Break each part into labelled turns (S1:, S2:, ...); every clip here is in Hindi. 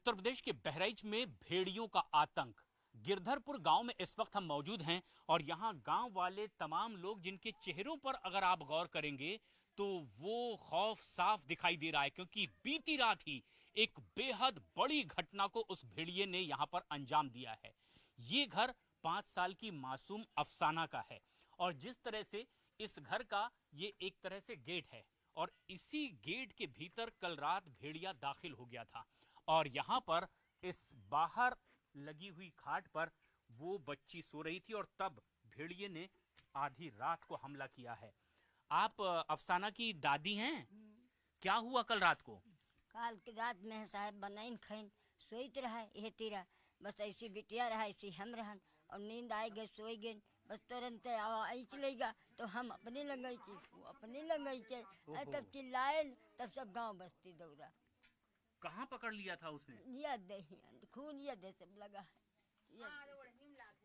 S1: उत्तर प्रदेश के बहराइच में भेड़ियों का आतंक। गिरधरपुर गांव में इस वक्त हम मौजूद हैं और यहां गांव वाले तमाम लोग जिनके चेहरों पर अगर आप गौर करेंगे तो वो खौफ साफ दिखाई दे रहा है, क्योंकि बीती रात ही एक बेहद बड़ी घटना को उस भेड़िए ने यहां पर अंजाम दिया है। ये घर 5 साल की मासूम अफसाना का है और जिस तरह से इस घर का ये एक तरह से गेट है और इसी गेट के भीतर कल रात भेड़िया दाखिल हो गया था और यहाँ पर इस बाहर लगी हुई खाट पर वो बच्ची सो रही थी और तब भेड़िए ने आधी रात को हमला किया है। आप अफसाना की दादी हैं? क्या हुआ कल रात को?
S2: काल की रात में साहब बनाइन खैन सोईत रहा ये तीरा बस ऐसी बिटिया रहा ऐसी हम रहन और नींद आए गए सोई गए बस तुरंत आई चलेगा तो हम अपने लगाई थी वो अपने लगाई थे तब चिल्लाए तब सब गांव बस्ती दौड़ा।
S1: कहाँ पकड़ लिया था उसने?
S2: यह दही खून यह दे सब लगा है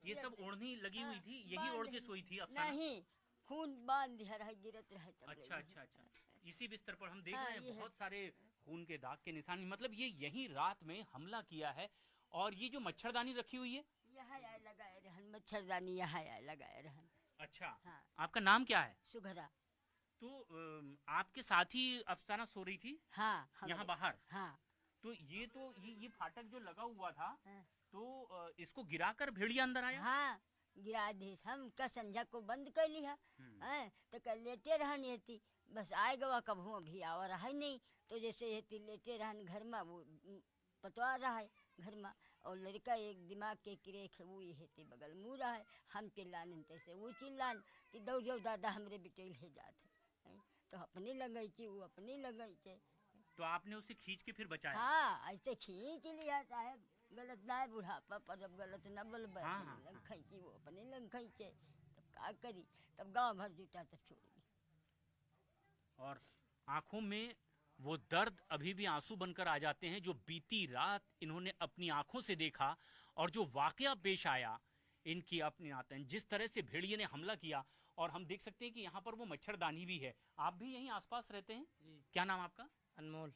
S1: ये सब ओढ़नी लगी हुई थी, यही ओढ़ के सोई थी अफसाना?
S2: नहीं खून बांध दिया रहा गिरत रहा तब।
S1: अच्छा अच्छा अच्छा, इसी बिस्तर पर हम देख रहे हैं बहुत सारे खून के दाग के निशान। मतलब ये यही रात में हमला किया है। और ये जो मच्छरदानी रखी हुई है
S2: यहाँ लगाए रहन मच्छरदानी यहाँ लगाए रहन।
S1: अच्छा
S2: हाँ।
S1: आपका नाम क्या है?
S2: सुघरा।
S1: तो आपके साथ ही अफसाना सो रही थी?
S2: हाँ
S1: यहाँ बाहर?
S2: हाँ।
S1: तो ये फाटक जो लगा हुआ था
S2: हाँ।
S1: तो इसको गिराकर भेड़िया अंदर आया?
S2: हाँ गिरा दे हम का संझा को बंद कर लिया तो कल लेटे रहन ये थी बस आए गवा कभू अभी आवा रहा ही नहीं तो जैसे ये लेटे रहन घर में वो पतवा रहा है घर में और लड़का एक दिमाग के किरेख वो ये हेते बगल मुँह रहा है हम चिल्लाने तैसे वो चिल्लान कि दौ जो दादा हमरे बेटे ले जाते तो अपने लगाई थी वो अपने लगाई थे।
S1: तो आपने उसे खींच के फिर बचाया?
S2: हाँ ऐसे खींच लिया साहब गलत ना है बुढ़ापा पर अब गलत न बोल खींची वो अपने लंग खींचे तब क्या करी तब गांव भर जुटा तब छोड़ दी।
S1: और आंखों में वो दर्द अभी भी आंसू बनकर आ जाते हैं जो बीती रात इन्होंने अपनी आंखों से देखा और जो वाकया पेश आया इनकी अपनी आतंक जिस तरह से भेड़िए ने हमला किया। और हम देख सकते हैं कि यहाँ पर वो मच्छरदानी भी है। आप भी यहीं आसपास रहते हैं?
S3: जी।
S1: क्या नाम आपका?
S3: अनमोल।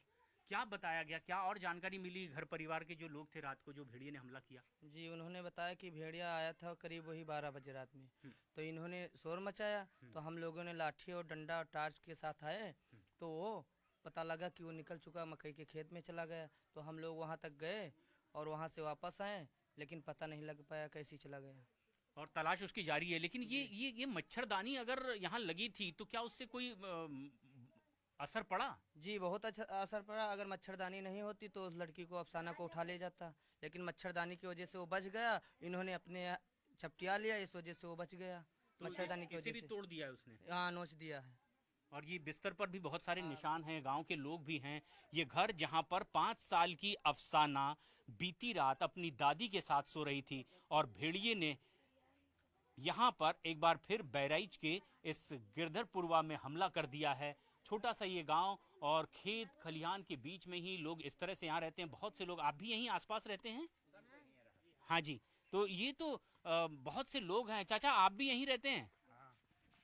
S1: क्या बताया गया, क्या और जानकारी मिली घर परिवार के जो लोग थे रात को जो भेड़िए ने हमला किया?
S3: जी उन्होंने बताया कि भेड़िया आया था करीब वही 12 बजे रात में तो इन्होंने शोर मचाया तो हम लोगों ने लाठी और डंडा और टार्च के साथ आए तो वो पता लगा कि वो निकल चुका मकई के खेत में चला गया तो हम लोग वहाँ तक गए और वहाँ से वापस आए लेकिन पता नहीं लग पाया कैसे चला गया
S1: और तलाश उसकी जारी है। लेकिन ये मच्छरदानी अगर यहाँ लगी थी तो क्या उससे कोई असर पड़ा?
S3: जी बहुत अच्छा असर पड़ा। अगर मच्छरदानी नहीं होती तो उस लड़की को अफसाना को उठा ले जाता लेकिन मच्छरदानी की वजह से वो बच गया। इन्होंने अपने चपटिया लिया इस वजह से वो बच गया।
S1: तो
S3: मच्छरदानी की वजह से
S1: तोड़ दिया है उसने?
S3: हाँ नोच दिया है।
S1: और ये बिस्तर पर भी बहुत सारे निशान हैं, गांव के लोग भी हैं। ये घर जहां पर 5 साल की अफसाना बीती रात अपनी दादी के साथ सो रही थी और भेड़िए ने यहां पर एक बार फिर बहराइच के इस गिरधरपुरवा में हमला कर दिया है। छोटा सा ये गांव और खेत खलिहान के बीच में ही लोग इस तरह से यहाँ रहते हैं। बहुत से लोग, आप भी यहीं आसपास रहते हैं? हाँ जी, तो ये तो बहुत से लोग हैं। चाचा आप भी यहीं रहते हैं?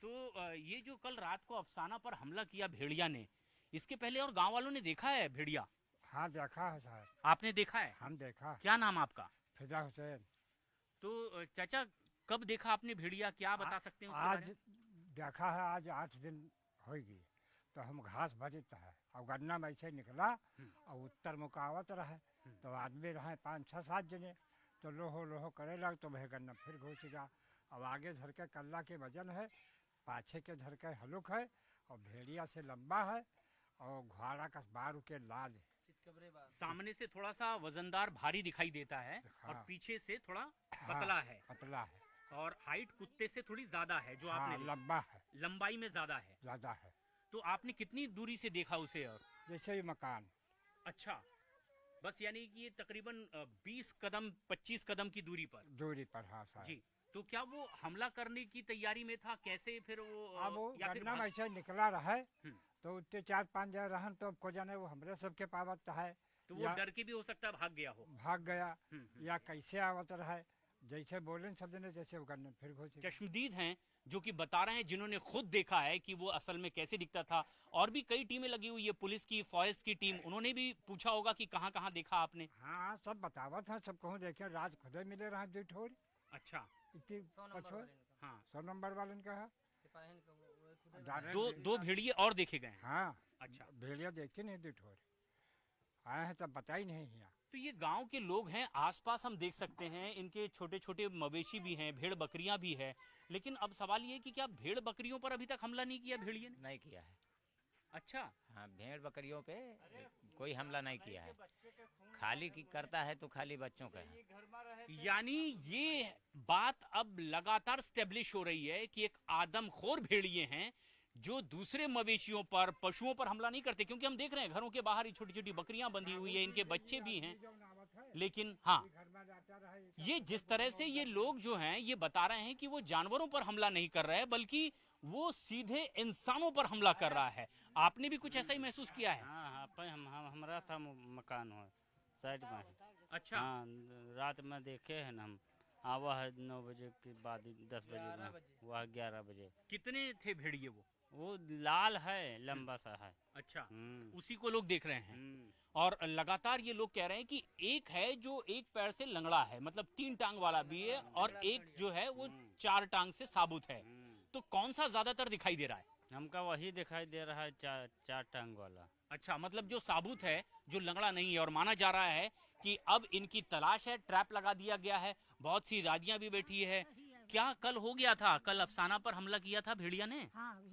S1: तो ये जो कल रात को अफसाना पर हमला किया भेड़िया ने, इसके पहले और गांव वालों ने देखा है भेड़िया?
S4: हाँ देखा है सर।
S1: आपने देखा है?
S4: हम देखा।
S1: क्या नाम आपका?
S4: फिदा हुसैन।
S1: तो चाचा कब देखा आपने भेड़िया, क्या बता सकते हैं उसके
S4: आज
S1: बारे में?
S4: देखा है, आज 8 दिन होगी तो हम घास भरित है और गन्ना में ऐसे निकला और उत्तर मुकावत रहे तो आदमी रहे 5-6-7 जने तो लोहो लोहो करे लग तो वह गन्ना फिर घुस गया। अब आगे धर के कल्ला के वजन है, पाछे के धर के हलुक है और भेड़िया से लंबा है और घोड़ा का बारू के लाल है।
S1: सामने से थोड़ा सा वजनदार भारी दिखाई देता है और पीछे से थोड़ा पतला है।
S4: पतला है
S1: और हाइट कुत्ते से थोड़ी ज्यादा है जो आपने
S4: लंबा है,
S1: लंबाई में ज्यादा है। तो आपने कितनी दूरी से देखा उसे? और
S4: जैसे ही मकान।
S1: अच्छा, बस यानी कि ये तकरीबन 20 कदम 25 कदम की दूरी पर।
S4: हाँ सर
S1: जी। तो क्या वो हमला करने की तैयारी में था? कैसे फिर वो
S4: अब वो गन्ना में ऐसे निकला रहे तो उतने 4-5 जन रहन तो को जाने वो हमरे सबके पावत है
S1: तो वो डर के भी हो सकता है भाग गया हो।
S4: भाग गया या कैसे आवत रहे जैसे बोले सब जने जैसे वो करने फिर घोषित।
S1: चश्मदीद हैं जो कि बता रहे हैं, जिन्होंने खुद देखा है कि वो असल में कैसे दिखता था। और भी कई टीमें लगी हुई है, पुलिस की, फॉरेस्ट की टीम, उन्होंने भी पूछा होगा कि कहाँ कहाँ देखा आपने।
S4: हाँ सब बतावत है, सब कहूँ देखे राज खुदे मिले रहा दो ठोर
S1: अच्छा।
S4: इतनी
S3: 100 नंबर
S4: पछो
S3: वाले ने कहा।
S1: हाँ,
S4: 100 नंबर वाले ने कहा
S3: सिपाही ने कहा, वो खुद ही
S4: डाले
S1: दो
S4: दे-
S1: दो भेड़िए और देखे गए हैं।
S4: हाँ
S1: अच्छा,
S4: भेड़िया देखे नहीं दो ठोर आए हैं तब बता ही नहीं यहाँ।
S1: तो ये गांव के लोग हैं, आसपास हम देख सकते हैं इनके छोटे छोटे मवेशी भी हैं, भेड़ बकरियां भी है। लेकिन अब सवाल ये है कि क्या भेड़ बकरियों पर अभी तक हमला नहीं किया भेड़िए ने?
S5: नहीं किया है।
S1: अच्छा।
S5: हाँ, भेड़ बकरियों पे कोई हमला नहीं किया है। खाली की करता है तो खाली बच्चों का है।
S1: यानी ये बात अब लगातार स्टेब्लिश हो रही है कि एक आदमखोर भेड़िए हैं जो दूसरे मवेशियों पर, पशुओं पर हमला नहीं करते। क्योंकि हम देख रहे हैं घरों के बाहर ही छोटी छोटी बकरियां बंधी हुई है, इनके बच्चे भी हैं। लेकिन हाँ, ये जिस तरह से ये लोग जो हैं ये बता रहे हैं कि वो जानवरों पर हमला नहीं कर रहे हैं, बल्कि वो सीधे इंसानों पर हमला कर रहा है। आपने भी कुछ ऐसा ही महसूस किया है?
S6: हाँ हाँ, हमारा था मकान हो साइड में।
S1: अच्छा।
S6: हाँ, रात में देखे हैं हम। आवा है 9 बजे के बाद, 10 बजे में, वह 11 बजे।
S1: कितने थे भेड़िए
S6: वो लाल है, लंबा सा है।
S1: अच्छा,
S6: हम्म,
S1: उसी को लोग देख रहे हैं।
S6: हम्म,
S1: और लगातार ये लोग कह रहे हैं कि एक है जो एक पैर से लंगड़ा है, मतलब 3 टांग वाला भी है, और एक जो है वो 4 टांग से साबुत है। तो कौन सा ज्यादातर दिखाई दे रहा है?
S6: हमका वही दिखाई दे रहा है, चार टांग वाला।
S1: अच्छा, मतलब जो साबुत है, जो लंगड़ा नहीं है। और माना जा रहा है कि अब इनकी तलाश है, ट्रैप लगा दिया गया है, बहुत सी राजियां भी बैठी है। क्या कल हो गया था? कल अफसाना पर हमला किया था भेड़िया ने?
S7: हाँ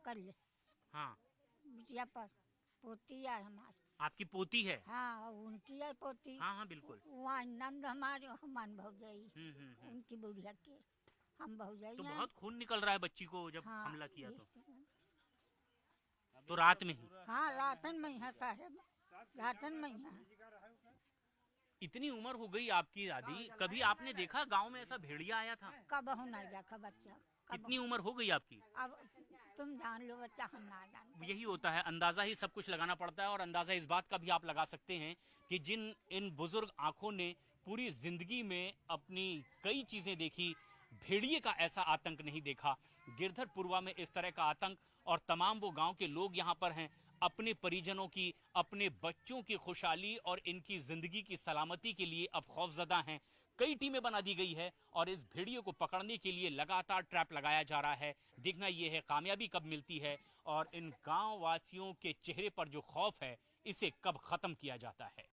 S7: कर ले
S1: हाँ।
S7: बिटिया पर पोती यार हमारी।
S1: आपकी पोती है?
S7: हाँ उनकी है पोती।
S1: हाँ हाँ बिल्कुल।
S7: वहाँ नंद हमारे हमान भौजाई
S1: हम्म।
S7: उनकी बुढ़िया के हम भौजाई
S1: तो
S7: हैं।
S1: बहुत खून निकल रहा है बच्ची को जब
S7: हाँ,
S1: हमला किया
S7: इस
S1: तो।
S7: तरह।
S1: तो रात में ही?
S7: हाँ रातन में है साहेब, रातन में है।
S1: इतनी उम्र हो गई आपकी दादी, कभी आपने देखा गांव में ऐसा भेड़िया आया था?
S7: कब होना देखा बच्चा कब।
S1: इतनी उम्र हो गई आपकी?
S7: अब तुम जान लो बच्चा, हम ना जान।
S1: यही होता है, अंदाजा ही सब कुछ लगाना पड़ता है। और अंदाजा इस बात का भी आप लगा सकते हैं कि इन बुजुर्ग आंखों ने पूरी जिंदगी में अपनी कई चीजें देखी, भेड़िए का ऐसा आतंक नहीं देखा। गिरधरपुरवा में इस तरह का आतंक, और तमाम वो गांव के लोग यहाँ पर हैं अपने परिजनों की, अपने बच्चों की खुशहाली और इनकी जिंदगी की सलामती के लिए अब खौफजदा हैं। कई टीमें बना दी गई है और इस भेड़ियों को पकड़ने के लिए लगातार ट्रैप लगाया जा रहा है। देखना यह है कामयाबी कब मिलती है और इन गांव वासियों के चेहरे पर जो खौफ है इसे कब खत्म किया जाता है।